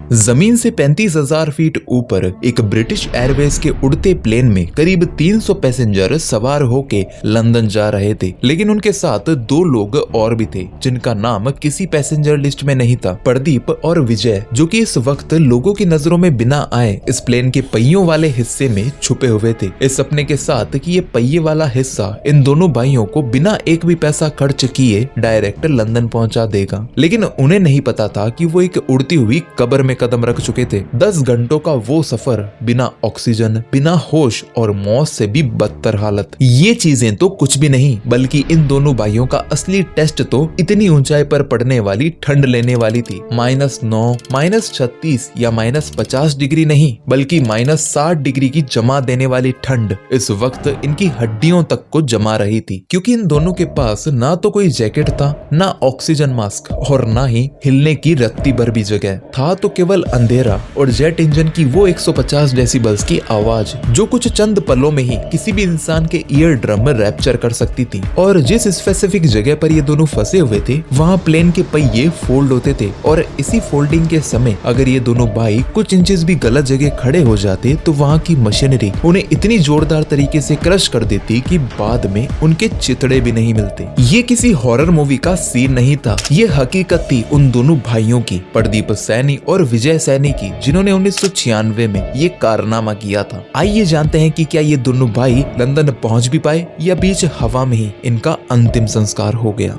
जमीन से 35,000 फीट ऊपर एक ब्रिटिश एयरवेज के उड़ते प्लेन में करीब 300 पैसेंजर सवार होके लंदन जा रहे थे, लेकिन उनके साथ 2 लोग और भी थे जिनका नाम किसी पैसेंजर लिस्ट में नहीं था। प्रदीप और विजय, जो कि इस वक्त लोगों की नजरों में बिना आए इस प्लेन के पहियों वाले हिस्से में छुपे हुए थे, इस सपने के साथ कि ये पहिए वाला हिस्सा इन दोनों भाइयों को बिना एक भी पैसा खर्च किए डायरेक्ट लंदन पहुंचा देगा। लेकिन उन्हें नहीं पता था कि वो एक उड़ती हुई कब्र में कदम रख चुके थे। 10 घंटों का वो सफर, बिना ऑक्सीजन, बिना होश और मौत से भी बदतर हालत। ये चीजें तो कुछ भी नहीं, बल्कि इन दोनों भाइयों का असली टेस्ट तो इतनी ऊंचाई पर पड़ने वाली ठंड लेने वाली थी। -9, -36 या -50 डिग्री नहीं, बल्कि -60 डिग्री की जमा देने वाली ठंड इस वक्त इनकी हड्डियों तक को जमा रही थी, क्योंकि इन दोनों के पास ना तो कोई जैकेट था, ना ऑक्सीजन मास्क और ना ही हिलने की रत्ती भर भी जगह था, तो केवल अंधेरा और जेट इंजन की वो 150 डेसिबल्स की आवाज जो कुछ चंद पलों में ही किसी भी इंसान के ईयर ड्रम में रैप्चर कर सकती थी। और जिस स्पेसिफिक जगह पर ये दोनों फंसे हुए थे, वहाँ प्लेन के पहिए फोल्ड होते थे, और इसी फोल्डिंग के समय अगर ये दोनों भाई कुछ इंचेस भी गलत जगह खड़े हो जाते तो वहाँ की मशीनरी उन्हें इतनी जोरदार तरीके से क्रश कर देती कि बाद में उनके चितड़े भी नहीं मिलते। ये किसी हॉरर मूवी का सीन नहीं था, ये हकीकत थी उन दोनों भाइयों की, प्रदीप सैनी और विजय सैनी की, जिन्होंने 1996 में ये कारनामा किया था। आइए जानते हैं कि क्या ये दोनों भाई लंदन पहुंच भी पाए या बीच हवा में ही इनका अंतिम संस्कार हो गया।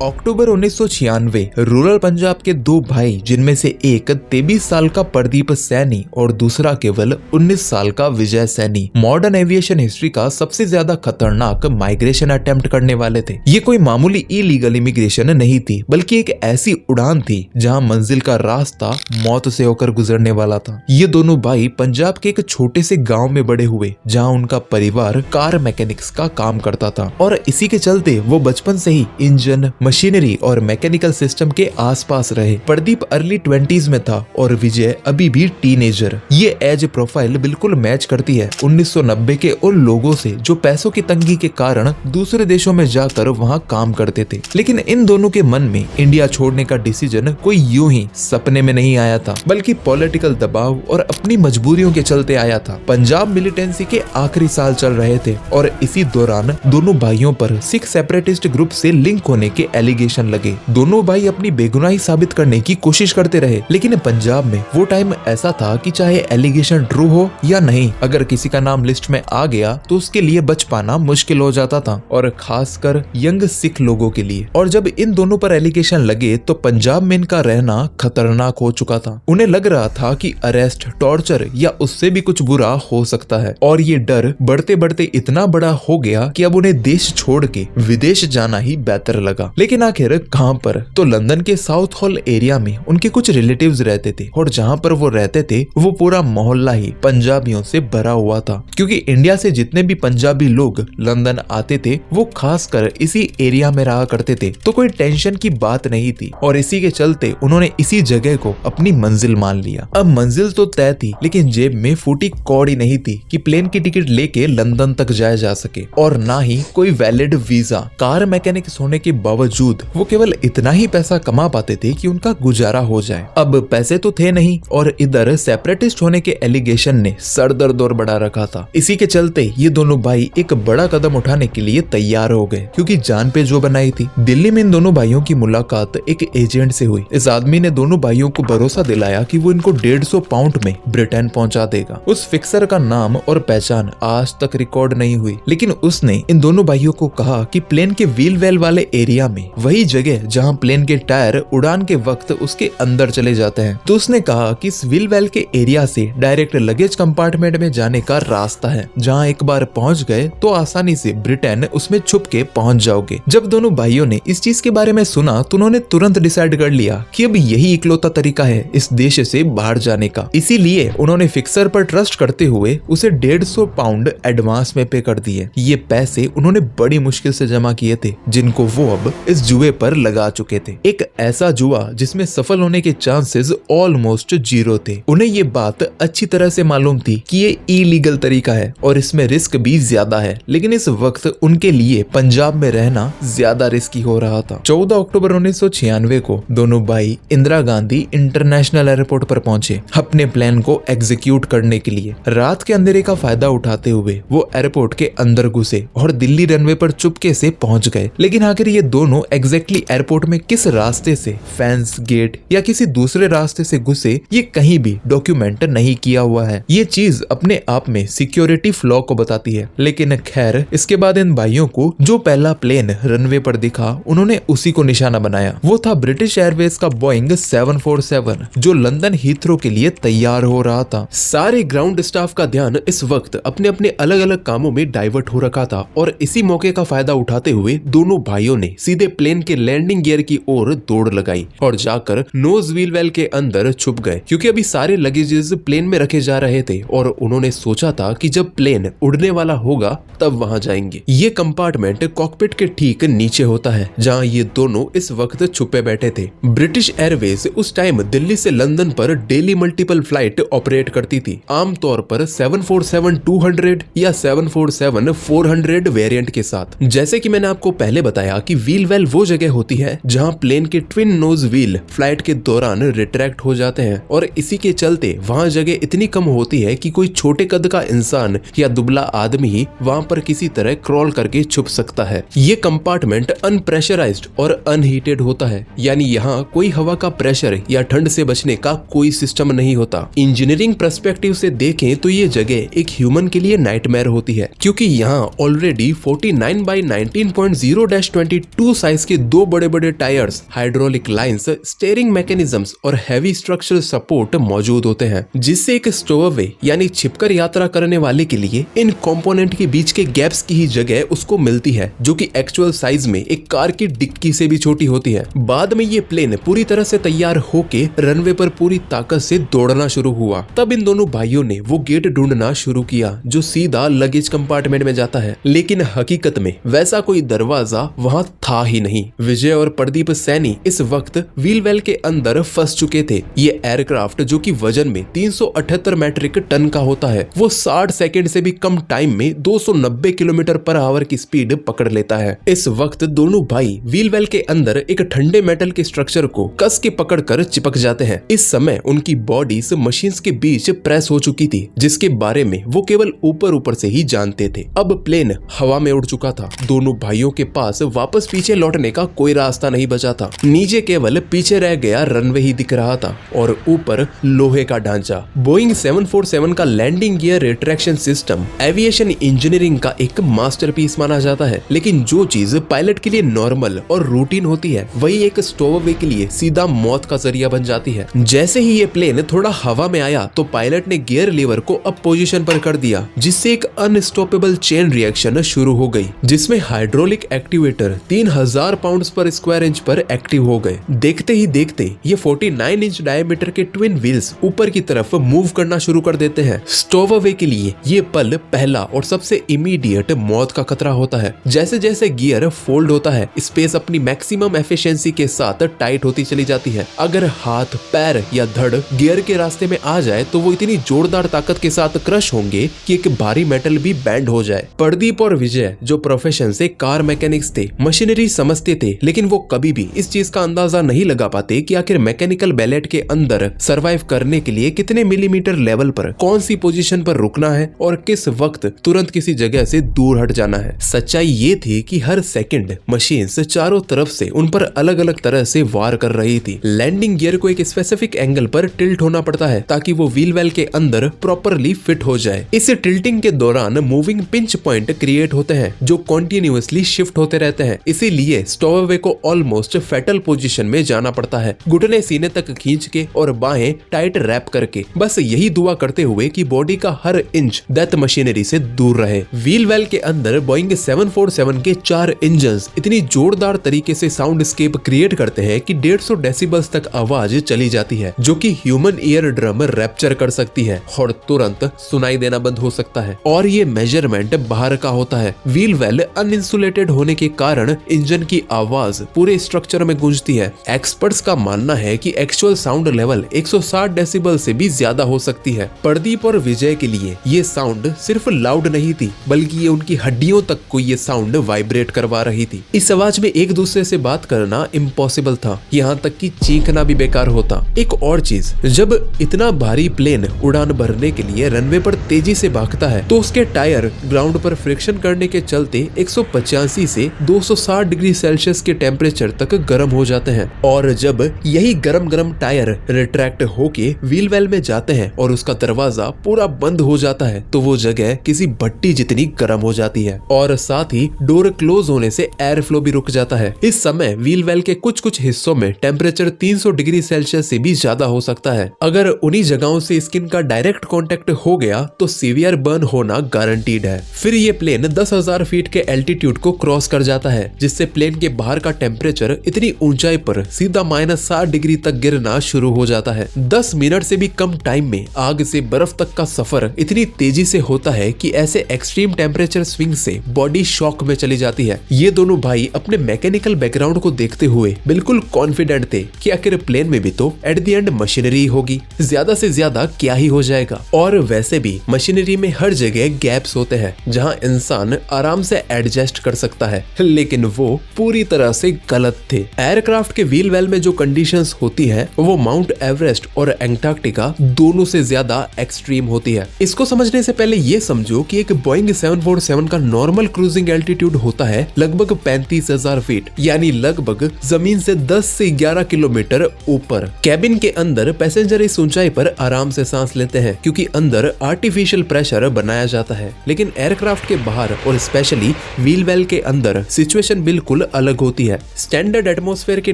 अक्टूबर 1996 रूरल पंजाब के 2 भाई, जिनमें से एक 23 साल का प्रदीप सैनी और दूसरा केवल 19 साल का विजय सैनी, मॉडर्न एविएशन हिस्ट्री का सबसे ज्यादा खतरनाक माइग्रेशन अटेम्प्ट करने वाले थे। ये कोई मामूली इलीगल इमिग्रेशन नहीं थी, बल्कि एक ऐसी उड़ान थी जहां मंजिल का रास्ता मौत से होकर गुजरने वाला था। ये दोनों भाई पंजाब के एक छोटे से गाँव में बड़े हुए, जहाँ उनका परिवार कार मैकेनिक्स का काम करता था, और इसी के चलते वो बचपन से ही इंजन, मशीनरी और मैकेनिकल सिस्टम के आसपास रहे। प्रदीप अर्ली 20s में था और विजय अभी भी टीनेजर। ये एज प्रोफाइल बिल्कुल मैच करती है 1990 के उन लोगों से जो पैसों की तंगी के कारण दूसरे देशों में जाकर वहां काम करते थे। लेकिन इन दोनों के मन में इंडिया छोड़ने का डिसीजन कोई यूं ही सपने में नहीं आया था, बल्कि पॉलिटिकल दबाव और अपनी मजबूरियों के चलते आया था। पंजाब मिलिटेंसी के आखिरी साल चल रहे थे और इसी दौरान दोनों भाइयों पर सिख सेपरेटिस्ट ग्रुप से लिंक होने के एलिगेशन लगे। दोनों भाई अपनी बेगुनाही साबित करने की कोशिश करते रहे, लेकिन पंजाब में वो टाइम ऐसा था कि चाहे एलिगेशन ट्रू हो या नहीं, अगर किसी का नाम लिस्ट में आ गया तो उसके लिए बच पाना मुश्किल हो जाता था, और खासकर यंग सिख लोगों के लिए। और जब इन दोनों पर एलिगेशन लगे तो पंजाब में इनका रहना खतरनाक हो चुका था। उन्हें लग रहा था कि अरेस्ट, टॉर्चर या उससे भी कुछ बुरा हो सकता है, और ये डर बढ़ते बढ़ते इतना बड़ा हो गया कि अब उन्हें देश छोड़ के विदेश जाना ही बेहतर लगा। लेकिन आखिर कहां पर? तो लंदन के साउथ हॉल एरिया में उनके कुछ रिलेटिव्स रहते थे, और जहां पर वो रहते थे वो पूरा मोहल्ला ही पंजाबियों से भरा हुआ था, क्योंकि इंडिया से जितने भी पंजाबी लोग लंदन आते थे वो खासकर इसी एरिया में रहा करते थे, तो कोई टेंशन की बात नहीं थी, और इसी के चलते उन्होंने इसी जगह को अपनी मंजिल मान लिया। अब मंजिल तो तय थी, लेकिन जेब में फूटी कौड़ी नहीं थी कि प्लेन की टिकट लेके लंदन तक जाया जा सके, और ना ही कोई वैलिड वीजा। कार मैकेनिक्स होने के बावजूद वो केवल इतना ही पैसा कमा पाते थे कि उनका गुजारा हो जाए। अब पैसे तो थे नहीं, और इधर सेपरेटिस्ट होने के एलिगेशन ने सर दर्द और बढ़ा रखा था। इसी के चलते ये दोनों भाई एक बड़ा कदम उठाने के लिए तैयार हो गए, क्योंकि जान पे जो बनाई थी। दिल्ली में इन दोनों भाइयों की मुलाकात एक एजेंट से हुई। इस आदमी ने दोनों भाइयों को भरोसा दिलाया कि वो इनको 150 पाउंड में ब्रिटेन पहुंचा देगा। उस फिक्सर का नाम और पहचान आज तक रिकॉर्ड नहीं हुई, लेकिन उसने इन दोनों भाइयों को कहा कि प्लेन के व्हील वेल वाले एरिया में, वही जगह जहां प्लेन के टायर उड़ान के वक्त उसके अंदर चले जाते हैं, तो उसने कहा कि इस व्हील वेल के एरिया से डायरेक्ट लगेज कंपार्टमेंट में जाने का रास्ता है, जहां एक बार पहुंच गए तो आसानी से ब्रिटेन उसमें छुप के पहुंच जाओगे। जब दोनों भाइयों ने इस चीज के बारे में सुना तो उन्होंने तुरंत डिसाइड कर लिया कि अब यही इकलौता तरीका है इस देश से बाहर जाने का। इसीलिए उन्होंने फिक्सर पर ट्रस्ट करते हुए उसे 150 पाउंड एडवांस में पे कर दिए। ये पैसे उन्होंने बड़ी मुश्किल से जमा किए थे, जिनको वो अब इस जुए पर लगा चुके थे। एक ऐसा जुआ जिसमें सफल होने के चांसेस ऑलमोस्ट 0 थे। उन्हें ये बात अच्छी तरह से मालूम थी कि ये इलीगल तरीका है और इसमें रिस्क भी ज्यादा है, लेकिन इस वक्त उनके लिए पंजाब में रहना ज्यादा रिस्की हो रहा था। 14 अक्टूबर 1996 को दोनों भाई इंदिरा गांधी इंटरनेशनल एयरपोर्ट पर पहुंचे अपने प्लान को एग्जीक्यूट करने के लिए। रात के अंधेरे का फायदा उठाते हुए वो एयरपोर्ट के अंदर घुसे और दिल्ली रनवे पर चुपके से पहुंच गए। लेकिन आखिर ये दोनों एग्जैक्टली एयरपोर्ट में किस रास्ते से, फैंस, गेट या किसी दूसरे रास्ते से घुसे, ये कहीं भी डॉक्यूमेंट नहीं किया हुआ है। ये चीज अपने आप में सिक्योरिटी फ्लॉ को बताती है। लेकिन खैर, इसके बाद इन भाइयों को जो पहला प्लेन रनवे पर दिखा, उन्होंने उसी को निशाना बनाया। वो था ब्रिटिश एयरवेज का बोइंग 747 जो लंदन हीथ्रो के लिए तैयार हो रहा था। सारे ग्राउंड स्टाफ का ध्यान इस वक्त अपने अपने अलग अलग कामों में डाइवर्ट हो रखा था और इसी मौके का फायदा उठाते हुए दोनों भाइयों ने सीधे प्लेन के लैंडिंग गियर की ओर दौड़ लगाई और जाकर नोज व्हील वेल के अंदर छुप गए, क्योंकि अभी सारे लगेजेस प्लेन में रखे जा रहे थे और उन्होंने सोचा था कि जब प्लेन उड़ने वाला होगा तब वहां जाएंगे। ये कंपार्टमेंट कॉकपिट के ठीक नीचे होता है जहां ये दोनों इस वक्त छुपे बैठे थे। ब्रिटिश एयरवेज उस टाइम दिल्ली से लंदन पर डेली मल्टीपल फ्लाइट ऑपरेट करती थी, आमतौर पर 747-200 या 747-400 वेरिएंट के साथ। जैसे कि मैंने आपको पहले बताया कि व्हील वेल वो जगह होती है जहां प्लेन के ट्विन नोज व्हील फ्लाइट के दौरान रिट्रैक्ट हो जाते हैं और इसी के चलते वहां जगह इतनी कम होती है कि कोई छोटे कद का इंसान या दुबला आदमी ही वहां पर किसी तरह क्रॉल करके छुप सकता है। ये कंपार्टमेंट अनप्रेशराइज्ड और अनहीटेड होता है, यानी यहाँ कोई हवा का प्रेशर या ठंड से बचने का कोई सिस्टम नहीं होता। इंजीनियरिंग पर्सपेक्टिव से देखें तो ये जगह एक ह्यूमन के लिए नाइटमेयर होती है, क्योंकि यहाँ ऑलरेडी 49/19.0-22 साइज के दो बड़े बड़े tyres, hydraulic lines, steering mechanisms और हैवी स्ट्रक्चरल सपोर्ट मौजूद होते हैं, जिससे एक स्टोववे यानी छिपकर यात्रा करने वाले के लिए इन कंपोनेंट के बीच के गैप्स की ही जगह उसको मिलती है, जो कि एक्चुअल साइज में एक कार की डिक्की से भी छोटी होती है। बाद में ये प्लेन पूरी तरह से तैयार होके रनवे पर पूरी ताकत से दौड़ना शुरू हुआ। तब इन दोनों भाइयों ने वो गेट ढूंढना शुरू किया जो सीधा लगेज कंपार्टमेंट में जाता है, लेकिन हकीकत में वैसा कोई दरवाजा वहां था ही नहीं। विजय और प्रदीप सैनी इस वक्त व्हील वेल के अंदर फंस चुके थे। ये एयरक्राफ्ट जो कि वजन में 378 मैट्रिक टन का होता है, वो 60 सेकंड से भी कम टाइम में 290 किलोमीटर पर आवर की स्पीड पकड़ लेता है। इस वक्त दोनों भाई व्हील वेल के अंदर एक ठंडे मेटल के स्ट्रक्चर को कस के पकड़कर चिपक जाते हैं। इस समय उनकी बॉडीज मशीन्स के बीच प्रेस हो चुकी थी, जिसके बारे में वो केवल ऊपर ऊपर से ही जानते थे। अब प्लेन हवा में उड़ चुका था। दोनों भाइयों के पास वापस पीछे लौटने का कोई रास्ता नहीं बचा था। नीचे केवल पीछे रह गया रनवे ही दिख रहा था और ऊपर लोहे का ढांचा। बोइंग 747 का landing gear retraction system aviation engineering का एक मास्टरपीस माना जाता है, लेकिन जो चीज पायलट के लिए नॉर्मल और रूटीन होती है वही एक स्टोववे के लिए सीधा मौत का जरिया बन जाती है। जैसे ही ये प्लेन थोड़ा हवा में आया तो पायलट ने गियर लीवर को अप पोजीशन पर कर दिया, जिससे एक अनस्टॉपेबल चेन रिएक्शन शुरू हो गई, जिसमें हाइड्रोलिक एक्टिवेटर 3000 पाउंड पर स्क्वायर इंच पर एक्टिव हो गए। देखते ही देखते ये 49 इंच डायमीटर के ट्विन व्हील्स ऊपर की तरफ मूव करना शुरू कर देते हैं। स्टोववे के लिए ये पल पहला और सबसे इमीडिएट मौत का खतरा होता है। जैसे जैसे गियर फोल्ड होता है, स्पेस अपनी मैक्सिमम एफिशिएंसी के साथ टाइट होती चली जाती है। अगर हाथ, पैर या धड़ गियर के रास्ते में आ जाए तो वो इतनी जोरदार ताकत के साथ क्रश होंगे कि एक भारी मेटल भी बैंड हो जाए। प्रदीप और विजय जो प्रोफेशन से कार मैकेनिक्स थे, मशीनरी समझते थे, लेकिन वो कभी भी इस चीज का अंदाजा नहीं लगा पाते कि आखिर मैकेनिकल बैलेट के अंदर सरवाइव करने के लिए कितने मिलीमीटर लेवल पर कौन सी पोजीशन पर रुकना है और किस वक्त तुरंत किसी जगह से दूर हट जाना है। सच्चाई ये थी कि हर सेकंड मशीन्स चारों तरफ से उन पर अलग अलग तरह से वार कर रही थी। लैंडिंग गियर को एक स्पेसिफिक एंगल पर टिल्ट होना पड़ता है ताकि वो व्हील वेल के अंदर प्रॉपरली फिट हो जाए। इस टिल्टिंग के दौरान मूविंग पिंच पॉइंट क्रिएट होते हैं जो कॉन्टिन्यूअसली शिफ्ट होते रहते हैं। इसीलिए स्टोववे को ऑलमोस्ट फेटल पोजीशन में जाना पड़ता है, घुटने सीने तक खींच के और बाहें टाइट रैप करके, बस यही दुआ करते हुए कि बॉडी का हर इंच डेथ मशीनरी से दूर रहे। व्हील वेल के अंदर बोइंग 747 के 4 इंजन्स इतनी जोरदार तरीके से साउंड स्केप क्रिएट करते हैं कि 150 डेसिबल्स तक आवाज चली जाती है, जो कि ह्यूमन ईयर ड्रम रैप्चर कर सकती है और तुरंत सुनाई देना बंद हो सकता है। और ये मेजरमेंट बाहर का होता है। व्हील वेल अनइंसुलेटेड होने के कारण इंजन इंजन की आवाज पूरे स्ट्रक्चर में गूंजती है। एक्सपर्ट्स का मानना है कि एक्चुअल साउंड लेवल 160 डेसिबल से भी ज्यादा हो सकती है। प्रदीप और विजय के लिए ये साउंड सिर्फ लाउड नहीं थी, बल्कि ये उनकी हड्डियों तक को ये साउंड वाइब्रेट करवा रही थी। इस आवाज में एक दूसरे से बात करना इम्पॉसिबल था, यहाँ तक कि चीखना भी बेकार होता। एक और चीज, जब इतना भारी प्लेन उड़ान भरने के लिए रनवे पर तेजी से भागता है तो उसके टायर ग्राउंड पर फ्रिक्शन करने के चलते 185 से 260 डिग्री सेल्सियस के टेम्परेचर तक गर्म हो जाते हैं। और जब यही गरम टायर रिट्रैक्ट होके व्हील वेल में जाते हैं और उसका दरवाजा पूरा बंद हो जाता है तो वो जगह किसी भट्टी जितनी गर्म हो जाती है और साथ ही डोर क्लोज होने से एयर फ्लो भी रुक जाता है। इस समय व्हील वेल के कुछ हिस्सों में टेम्परेचर 300 डिग्री सेल्सियस से भी ज्यादा हो सकता है। अगर उन्हीं जगहों से स्किन का डायरेक्ट कांटेक्ट हो गया तो सीवियर बर्न होना गारंटीड है। फिर ये प्लेन 10,000 फीट के एल्टीट्यूड को क्रॉस कर जाता है, जिससे प्लेन के बाहर का टेम्परेचर इतनी ऊंचाई पर सीधा -60 डिग्री तक गिरना शुरू हो जाता है। 10 मिनट से भी कम टाइम में आग से बर्फ तक का सफर इतनी तेजी से होता है कि ऐसे एक्सट्रीम टेम्परेचर स्विंग से बॉडी शॉक में चली जाती है। ये दोनों भाई अपने मैकेनिकल बैकग्राउंड को देखते हुए बिल्कुल कॉन्फिडेंट थे कि आखिर प्लेन में भी तो एट द एंड मशीनरी होगी, ज्यादा से ज्यादा क्या ही हो जाएगा। और वैसे भी मशीनरी में हर जगह गैप्स होते हैं जहां इंसान आराम से एडजस्ट कर सकता है, लेकिन वो पूरी तरह से गलत थे। एयरक्राफ्ट के व्हील वेल में जो कंडीशंस होती है वो माउंट एवरेस्ट और एंटार्क्टिका दोनों से ज्यादा एक्सट्रीम होती है। इसको समझने से पहले ये समझो कि एक बोइंग 747 का नॉर्मल क्रूजिंग एल्टीट्यूड होता है लगभग 35,000 फीट, यानी लगभग जमीन से 10 से 11 किलोमीटर ऊपर। कैबिन के अंदर पैसेंजर इस ऊंचाई पर आराम से सांस लेते हैं क्योंकि अंदर आर्टिफिशियल प्रेशर बनाया जाता है, लेकिन एयरक्राफ्ट के बाहर और स्पेशली व्हील वेल के अंदर सिचुएशन बिल्कुल अलग होती है। स्टैंडर्ड एटमॉस्फेयर के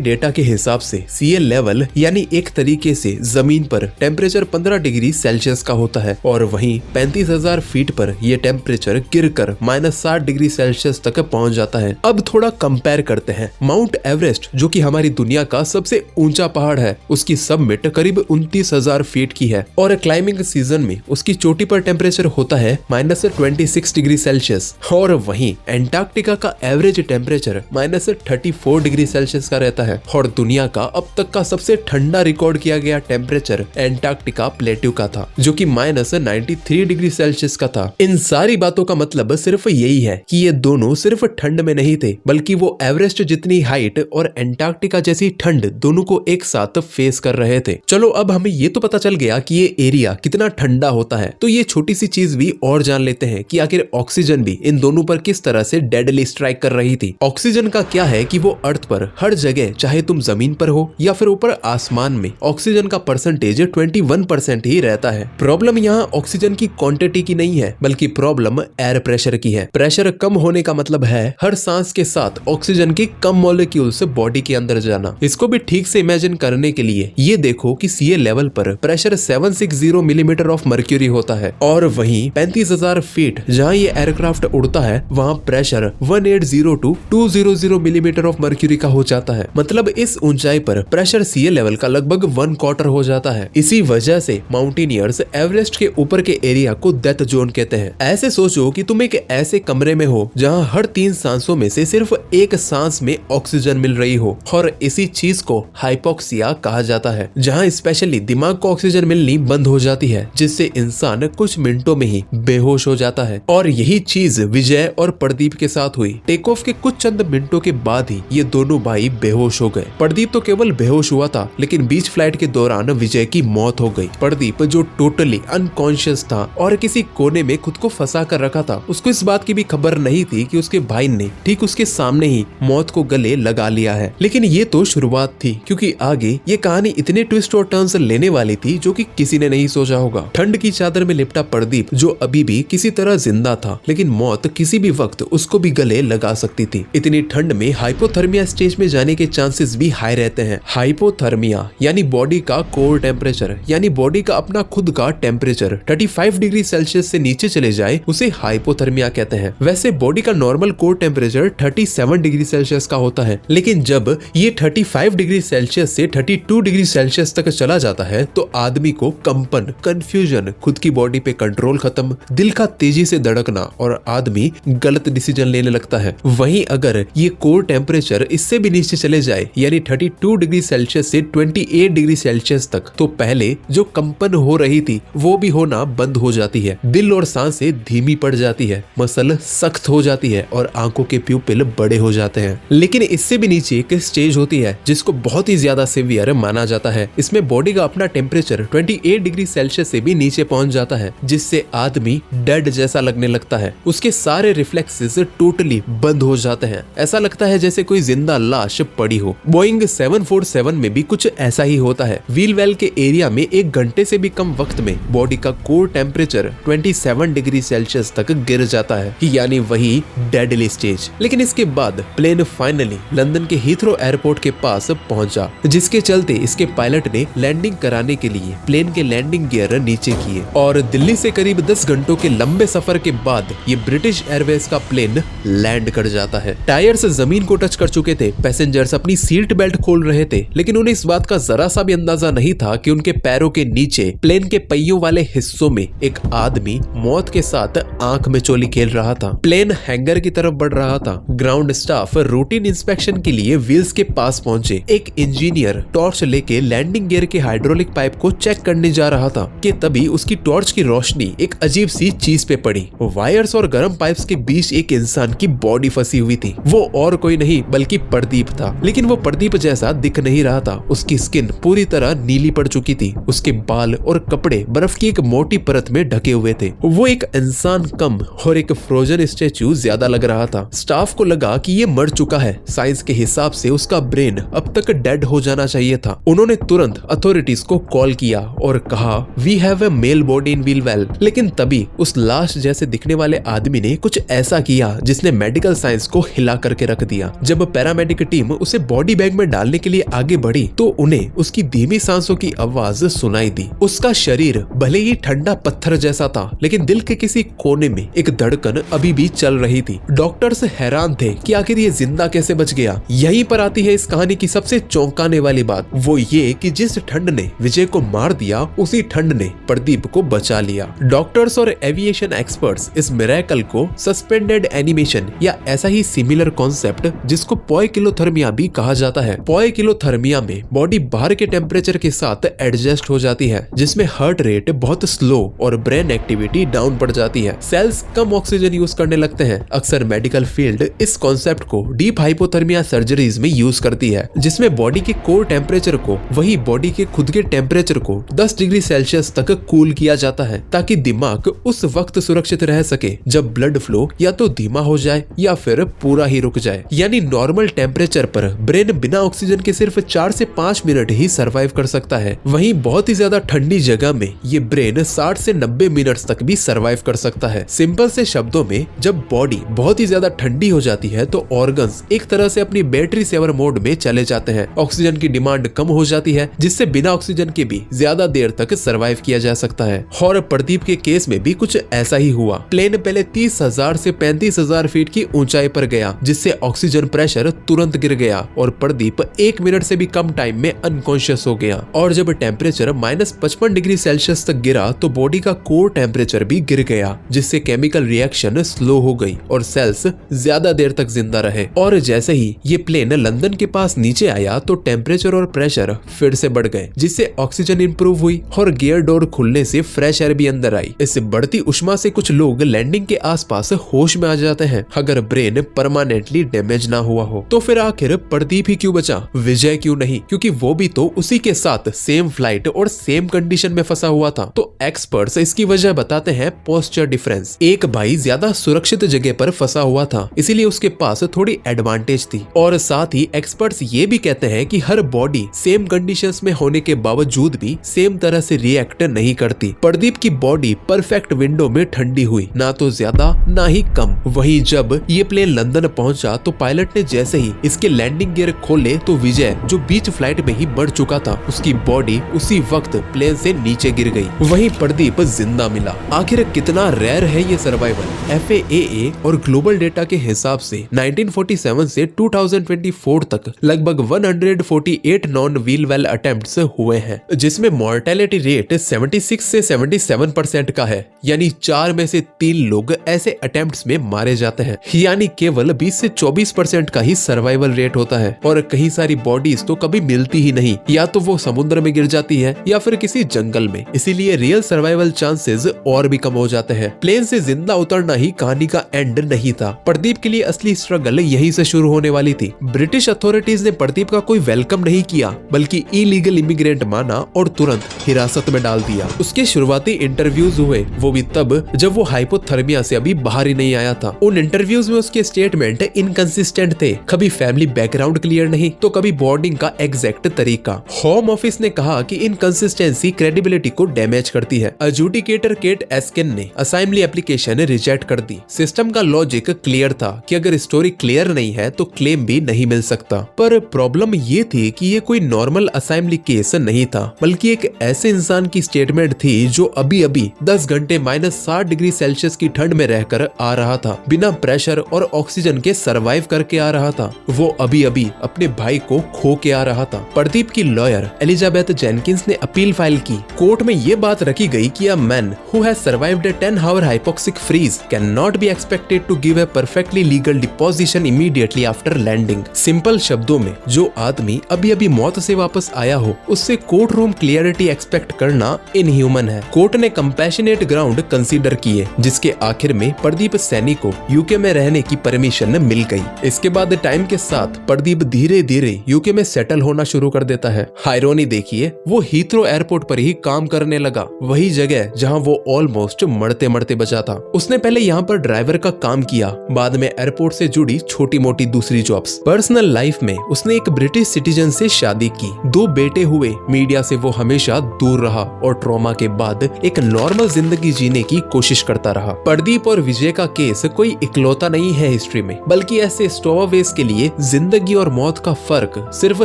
डेटा के हिसाब से सीएल लेवल यानी एक तरीके से जमीन पर टेम्परेचर 15 डिग्री सेल्सियस का होता है और वहीं 35,000 फीट पर यह टेम्परेचर गिरकर -60 डिग्री सेल्सियस तक पहुंच जाता है। अब थोड़ा कंपेयर करते हैं। माउंट एवरेस्ट जो कि हमारी दुनिया का सबसे ऊंचा पहाड़ है, उसकी सबमिट करीब 29,000 फीट की है और क्लाइंबिंग सीजन में उसकी चोटी पर टेम्परेचर होता है -26 डिग्री सेल्सियस और वहीं एंटार्क्टिका का एवरेज टेम्परेचर -34 डिग्री सेल्सियस का रहता है और दुनिया का अब तक का सबसे ठंडा रिकॉर्ड किया गया टेम्परेचर एंटार्क्टिका प्लेट्यू का था जो कि -93 डिग्री सेल्सियस का था। इन सारी बातों का मतलब सिर्फ यही है कि ये दोनों सिर्फ ठंड में नहीं थे, बल्कि वो एवरेस्ट जितनी हाइट और एंटार्क्टिका जैसी ठंड दोनों को एक साथ फेस कर रहे थे। चलो अब हमें ये तो पता चल गया कि ये एरिया कितना ठंडा होता है, तो ये छोटी सी चीज भी और जान लेते हैं कि आखिर ऑक्सीजन भी इन दोनों पर किस तरह से डेडली स्ट्राइक कर रही थी। ऑक्सीजन का क्या है कि वो अर्थ पर हर जगह, चाहे तुम जमीन पर हो या फिर ऊपर आसमान में, ऑक्सीजन का परसेंटेज 21% ही रहता है। प्रॉब्लम यहाँ ऑक्सीजन की क्वांटिटी की नहीं है, बल्कि प्रॉब्लम एयर प्रेशर की है। प्रेशर कम होने का मतलब है हर सांस के साथ ऑक्सीजन के कम मॉलिक्यूल्स बॉडी के अंदर जाना। इसको भी ठीक से इमेजिन करने के लिए ये देखो कि सीए लेवल पर प्रेशर 760 मिलीमीटर ऑफ मर्क्यूरी होता है और वहीं 35,000 फीट जहाँ ये एयरक्राफ्ट उड़ता है वहाँ pressure 180 to 200 millimetre of mercury का हो जाता है। मतलब इस ऊंचाई पर प्रेशर सीए लेवल का लगभग 1/4 हो जाता है। इसी वजह से माउंटेनियर्स एवरेस्ट के ऊपर के एरिया को डेथ जोन कहते हैं। ऐसे सोचो कि तुम एक ऐसे कमरे में हो जहाँ हर 3 सांसों में से सिर्फ एक सांस में ऑक्सीजन मिल रही हो और इसी चीज को हाइपोक्सिया कहा जाता है, जहाँ स्पेशली दिमाग को ऑक्सीजन मिलनी बंद हो जाती है, जिससे इंसान कुछ मिनटों में ही बेहोश हो जाता है। और यही चीज विजय और प्रदीप के साथ हुई। टेक ऑफ के कुछ चंद मिनटों के बाद ही ये दोनों भाई बेहोश हो गए। प्रदीप तो केवल बेहोश हुआ था, लेकिन बीच फ्लाइट के दौरान विजय की मौत हो गई। प्रदीप जो टोटली अनकॉन्शियस था और किसी कोने में खुद को फंसा कर रखा था, उसको इस बात की भी खबर नहीं थी कि उसके भाई ने ठीक उसके सामने ही मौत को गले लगा लिया है। लेकिन ये तो शुरुआत थी, क्योंकि आगे ये कहानी इतने ट्विस्ट और टर्न्स लेने वाली थी जो कि किसी ने नहीं सोचा होगा। ठंड की चादर में लिपटा प्रदीप जो अभी भी किसी तरह जिंदा था, लेकिन मौत किसी भी वक्त उसको भी गले लगा सकती थी। इतनी ठंड में हाइपोथर्मिया स्टेज में जाने के चांसेस भी हाई रहते हैं। हाइपोथर्मिया यानी बॉडी का कोर टेम्परेचर, यानी बॉडी का अपना खुद का टेम्परेचर 35 डिग्री सेल्सियस से नीचे चले जाए उसे हाइपोथर्मिया कहते हैं। वैसे बॉडी का normal core temperature 37 degree Celsius का होता है, लेकिन जब ये 35 डिग्री सेल्सियस से 32 डिग्री सेल्सियस तक चला जाता है तो आदमी को कंपन, कंफ्यूजन, खुद की बॉडी पे कंट्रोल खत्म, दिल का तेजी से धड़कना और आदमी गलत डिसीजन लेने लगता है। वहीं अगर ये कोर टेम्परेचर इससे भी नीचे चले जाए यानी 32 डिग्री सेल्सियस से 28 डिग्री सेल्सियस तक, तो पहले जो कंपन हो रही थी वो भी होना बंद हो जाती है, दिल और सांसें धीमी पड़ जाती है, मसल सख्त हो जाती है और आंखों के प्यूपिल बड़े हो जाते हैं। लेकिन इससे भी नीचे एक स्टेज होती है जिसको बहुत ही ज्यादा सीवियर माना जाता है। इसमें बॉडी का अपना टेम्परेचर 28 डिग्री सेल्सियस से भी नीचे पहुंच जाता है, जिससे आदमी डेड जैसा लगने लगता है। उसके सारे रिफ्लेक्सेस टोटली बंद हो जाते हैं, ऐसा लगता है जैसे कोई जिंदा लाश पड़ी हो। बोइंग 747 में भी कुछ ऐसा ही होता है। व्हील वेल के एरिया में 1 घंटे से भी कम वक्त में बॉडी का कोर टेम्परेचर 27 डिग्री सेल्सियस तक गिर जाता है, यानी वही डेडली स्टेज। लेकिन इसके बाद प्लेन फाइनली लंदन के हीथ्रो एयरपोर्ट के पास पहुंचा, जिसके चलते इसके पायलट ने लैंडिंग कराने के लिए प्लेन के लैंडिंग गियर नीचे किए और दिल्ली से करीब 10 घंटों के लंबे सफर के बाद ये ब्रिटिश एयरवेज का प्लेन लैंड कर जाता है। टायर्स जमीन को टच कर चुके थे, पैसेंजर्स अपनी सीट बेल्ट खोल रहे थे, लेकिन उन्हें इस बात का जरा सा भी अंदाजा नहीं था कि उनके पैरों के नीचे प्लेन के पहियों वाले हिस्सों में एक आदमी मौत के साथ आंख में चोली खेल रहा था। प्लेन हैंगर की तरफ बढ़ रहा था। ग्राउंड स्टाफ रूटीन इंस्पेक्शन के लिए व्हील्स के पास पहुंचे। एक इंजीनियर टॉर्च लेके लैंडिंग गियर के हाइड्रोलिक पाइप को चेक करने जा रहा था कि तभी उसकी टॉर्च की रोशनी एक अजीब सी चीज पे पड़ी। वायर्स और गर्म पाइप्स के बीच एक इंसान की बॉडी फंसी हुई थी। वो और कोई नहीं बल्कि प्रदीप था, लेकिन वो प्रदीप जैसा दिख नहीं रहा था। उसकी स्किन पूरी तरह नीली पड़ चुकी थी, उसके बाल और कपड़े बर्फ की एक मोटी परत में ढके हुए थे। वो एक इंसान कम और एक फ्रोजन स्टेच्यू ज्यादा लग रहा था। स्टाफ को लगा कि ये मर चुका है। साइंस के हिसाब से उसका ब्रेन अब तक डेड हो जाना चाहिए था। उन्होंने तुरंत अथॉरिटीज को कॉल किया और कहा we have a male body in wheel well. लेकिन तभी उस लाश जैसे दिखने वाले आदमी ने कुछ ऐसा किया जिसने मेडिकल साइंस को हिला करके रख दिया। जब पैरामेडिक टीम उसे बॉडी बैग में डालने के लिए आगे बढ़ी तो उन्हें उसकी धीमी सांसों की आवाज सुनाई दी। उसका शरीर भले ही ठंडा पत्थर जैसा था, लेकिन दिल के किसी कोने में एक धड़कन अभी भी चल रही थी। डॉक्टर्स हैरान थे कि आखिर ये जिंदा कैसे बच गया। यहीं पर आती है इस कहानी की सबसे चौंकाने वाली बात, वो ये कि जिस ठंड ने विजय को मार दिया उसी ठंड ने प्रदीप को बचा लिया। डॉक्टर्स और एविएशन एक्सपर्ट्स इस मिरेकल को सस्पेंडेड एनिमेशन या ऐसा ही सिमिलर कॉन्सेप्ट जिसको पोइकिलोथर्मिया भी कहा जाता है। पोइकिलोथर्मिया में बॉडी बाहर के टेम्परेचर के साथ एडजस्ट हो जाती है, जिसमें हार्ट रेट बहुत स्लो और ब्रेन एक्टिविटी डाउन पड़ जाती है। सेल्स कम ऑक्सीजन यूज करने लगते हैं। अक्सर मेडिकल फील्ड इस कॉन्सेप्ट को डीप हाइपोथर्मिया सर्जरीज में यूज करती है, जिसमें बॉडी के कोर टेम्परेचर को वही बॉडी के खुद के टेम्परेचर को 10 डिग्री सेल्सियस तक कूल किया जाता है, ताकि दिमाग उस वक्त सुरक्षित रह सके जब ब्लड फ्लो या तो धीमा हो जाए या फिर पूरा ही रुक जाए। यानी नॉर्मल टेम्परेचर पर ब्रेन बिना ऑक्सीजन के सिर्फ 4 से 5 मिनट ही सरवाइव कर सकता है। वहीं बहुत ही ज्यादा ठंडी जगह में ये ब्रेन 60 से 90 मिनट तक भी सरवाइव कर सकता है। सिंपल से शब्दों में, जब बॉडी बहुत ही ज्यादा ठंडी हो जाती है तो ऑर्गन्स एक तरह से अपनी बैटरी सेवर मोड में चले जाते हैं। ऑक्सीजन की डिमांड कम हो जाती है, जिससे बिना ऑक्सीजन के भी ज्यादा देर तक सरवाइव किया जा सकता है। और प्रदीप के केस में भी कुछ ऐसा ही हुआ। प्लेन पहले 30,000 से 35,000 फीट की ऊंचाई पर गया, जिससे ऑक्सीजन प्रेशर तुरंत गिर गया और प्रदीप 1 मिनट से भी कम टाइम में अनकॉन्शियस हो गया। और जब टेम्परेचर -55 डिग्री सेल्सियस तक गिरा तो बॉडी का कोर टेम्परेचर भी गिर गया, जिससे केमिकल रिएक्शन स्लो हो गई और सेल्स ज्यादा देर तक जिंदा रहे। और जैसे ही ये प्लेन लंदन के पास नीचे आया तो टेम्परेचर और प्रेशर फिर से बढ़ गए, जिससे ऑक्सीजन इंप्रूव हुई और गियर डोर खुलने से फ्रेश एयर भी अंदर आई। इस बढ़ती उष्मा से कुछ लोग लैंडिंग के आसपास होश में आ जाते हैं, अगर ब्रेन परमानेंटली डैमेज ना हुआ हो। तो फिर आखिर प्रदीप ही क्यों बचा, विजय क्यों नहीं? क्योंकि वो भी तो उसी के साथ सेम फ्लाइट और सेम कंडीशन में फंसा हुआ था। तो एक्सपर्ट्स इसकी वजह बताते हैं पोस्चर डिफरेंस। एक भाई ज्यादा सुरक्षित जगह पर फंसा हुआ था, इसीलिए उसके पास थोड़ी एडवांटेज थी। और साथ ही एक्सपर्ट्स ये भी कहते हैं कि हर बॉडी सेम कंडीशंस में होने के बावजूद भी सेम तरह से रिएक्ट नहीं करती। प्रदीप की बॉडी परफेक्ट विंडो में ठंडी हुई, ना तो ज्यादा ना ही कम। वहीं जब ये प्लेन लंदन पहुंचा तो पायलट ने जैसे ही इसके लैंडिंग गियर खोले तो विजय, जो बीच फ्लाइट में ही मर चुका था, उसकी बॉडी उसी वक्त प्लेन से नीचे गिर गई। वहीं प्रदीप जिंदा मिला। आखिर कितना रेयर है ये सर्वाइवल? FAA और ग्लोबल डेटा के हिसाब से 1947 से 2024 तक लगभग 148 नॉन व्हील वेल अटेम्प्ट्स हुए हैं, जिसमें मॉर्टेलिटी रेट 76 से 77% का है। यानी 4 में से 3 लोग ऐसे अटेम्प्ट्स में मारे जाते हैं। यानी केवल 20 से 24% का ही सर्वाइवल रेट होता है और कई सारी बॉडीज तो कभी मिलती ही नहीं, या तो वो समुद्र में गिर जाती है या फिर किसी जंगल में। इसीलिए रियल सर्वाइवल चांसेस और भी कम हो जाते हैं। प्लेन से जिंदा उतरना ही कहानी का एंड नहीं था। प्रदीप के लिए असली स्ट्रगल यहीं से शुरू होने वाली थी। ब्रिटिश अथॉरिटीज ने प्रदीप का कोई वेलकम नहीं किया, बल्कि इलीगल इमिग्रेंट माना और तुरंत हिरासत में डाल दिया। उसके शुरुआती इंटरव्यूज हुए, वो भी तब जब वो हाइपोथर्मिया से अभी बाहर ही नहीं आया था। उन इंटरव्यूज में उसके स्टेटमेंट इनकंसिस्टेंट थे, कभी फैमिली बैकग्राउंड क्लियर नहीं तो कभी बोर्डिंग का एग्जैक्ट तरीका। होम ऑफिस ने कहा कि इनकंसिस्टेंसी क्रेडिबिलिटी को डैमेज करती है। एडजुडिकेटर केट एस्किन ने असाइनली एप्लीकेशन रिजेक्ट कर दी। सिस्टम का लॉजिक क्लियर था कि अगर स्टोरी क्लियर नहीं है तो क्लेम भी नहीं मिल सकता। पर प्रॉब्लम ये थी कि ये कोई नॉर्मल असाइनली केस नहीं था, बल्कि एक ऐसे इंसान की स्टेटमेंट थी जो अभी अभी 10 घंटे -60 डिग्री सेल्सियस की ठंड में रहकर आ रहा था, बिना प्रेशर और ऑक्सीजन के सरवाइव करके आ रहा था। वो अभी अभी अपने भाई को खो के आ रहा था। प्रदीप की लॉयर एलिजाबेथ जेनकिंस ने अपील फाइल की। कोर्ट में ये बात रखी गई कि a man who has survived a 10-hour hypoxic freeze cannot be expected to give a perfectly legal deposition immediately after landing। Simple शब्दों में, जो आदमी अभी अभी मौत से वापस आया हो उससे कोर्ट रूम क्लियरिटी एक्सपेक्ट करना इनह्यूमन है। कोर्ट ने कंपैशनेट ग्राउंड कंसीडर किए, जिसके आखिर में प्रदीप सैनी को यूके में रहने की परमिशन मिल गई। इसके बाद टाइम के साथ प्रदीप धीरे धीरे यूके में सेटल होना शुरू कर देता है। हायरोनी देखिए, वो हीथ्रो एयरपोर्ट पर ही काम करने लगा, वही जगह जहां वो ऑलमोस्ट मरते मरते बचा था। उसने पहले यहाँ पर ड्राइवर का काम किया, बाद में एयरपोर्ट से जुड़ी छोटी मोटी दूसरी जॉब्स। पर्सनल लाइफ में उसने एक ब्रिटिश सिटीजन से शादी की, 2 बेटे हुए। मीडिया से वो हमेशा दूर रहा और ट्रॉमा के बाद एक नॉर्मल जिंदगी जीने की कोशिश करता रहा। प्रदीप और विजय का केस कोई इकलौता नहीं है हिस्ट्री में, बल्कि ऐसे स्टोवावेज के लिए जिंदगी और मौत का फर्क सिर्फ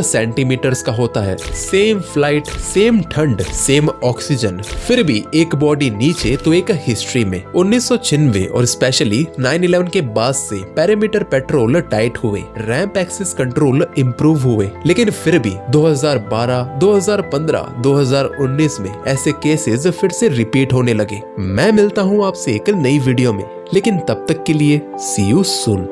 सेंटीमीटर्स का होता है। सेम फ्लाइट, सेम ठंड, सेम ऑक्सीजन, फिर भी एक बॉडी नीचे तो एक हिस्ट्री में। 1996 और स्पेशली 9/11 के बाद से पैरामीटर पेट्रोल टाइट हुए, रैंप एक्सेस कंट्रोल इंप्रूव हुए, लेकिन फिर भी 2012, 2015, 2019 में ऐसे केसेस फिर से रिपीट होने लगे। मैं मिलता हूँ आपसे एक नई वीडियो में, लेकिन तब तक के लिए सी यू सून।